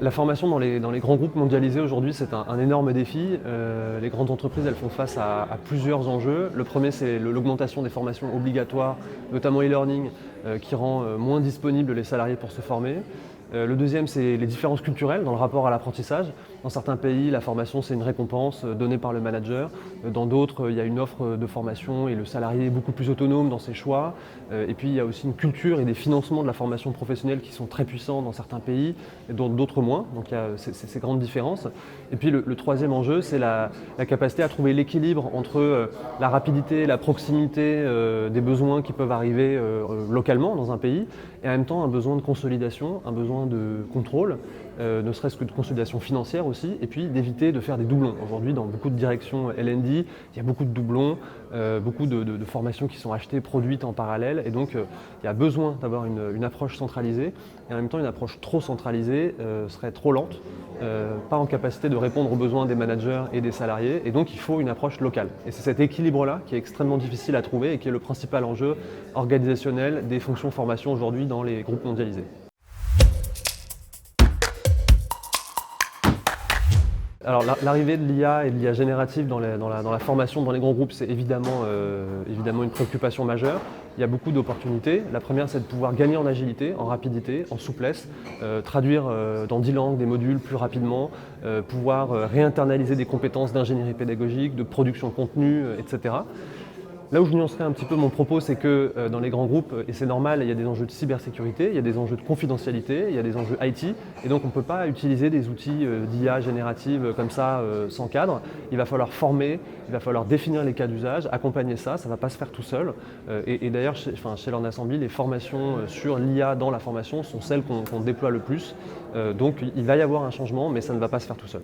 La formation dans les grands groupes mondialisés aujourd'hui, c'est un énorme défi. Les grandes entreprises, elles font face à plusieurs enjeux. Le premier, c'est l'augmentation des formations obligatoires, notamment e-learning, qui rend moins disponibles les salariés pour se former. Le deuxième, c'est les différences culturelles dans le rapport à l'apprentissage. Dans certains pays, la formation, c'est une récompense donnée par le manager. Dans d'autres, il y a une offre de formation et le salarié est beaucoup plus autonome dans ses choix. Et puis, il y a aussi une culture et des financements de la formation professionnelle qui sont très puissants dans certains pays et dans d'autres moins. Donc, il y a ces grandes différences. Et puis, le troisième enjeu, c'est la capacité à trouver l'équilibre entre la rapidité, la proximité des besoins qui peuvent arriver localement dans un pays et en même temps un besoin de consolidation, un besoin de contrôle, ne serait-ce que de consolidation financière aussi, et puis d'éviter de faire des doublons. Aujourd'hui, dans beaucoup de directions L&D, il y a beaucoup de doublons, beaucoup de formations qui sont achetées, produites en parallèle, et donc il y a besoin d'avoir une approche centralisée, et en même temps une approche trop centralisée serait trop lente, pas en capacité de répondre aux besoins des managers et des salariés, et donc il faut une approche locale. Et c'est cet équilibre-là qui est extrêmement difficile à trouver et qui est le principal enjeu organisationnel des fonctions formation aujourd'hui dans les groupes mondialisés. Alors l'arrivée de l'IA et de l'IA générative dans la formation dans les grands groupes, c'est évidemment une préoccupation majeure. Il y a beaucoup d'opportunités. La première, c'est de pouvoir gagner en agilité, en rapidité, en souplesse, traduire dans 10 langues des modules plus rapidement, pouvoir réinternaliser des compétences d'ingénierie pédagogique, de production de contenu, etc. Là où je nuancerai un petit peu mon propos, c'est que dans les grands groupes, et c'est normal, il y a des enjeux de cybersécurité, il y a des enjeux de confidentialité, il y a des enjeux IT, et donc on ne peut pas utiliser des outils d'IA générative comme ça sans cadre. Il va falloir former, il va falloir définir les cas d'usage, accompagner ça ne va pas se faire tout seul. Et d'ailleurs, chez Learn Assembly, les formations sur l'IA dans la formation sont celles qu'on déploie le plus. Donc il va y avoir un changement, mais ça ne va pas se faire tout seul.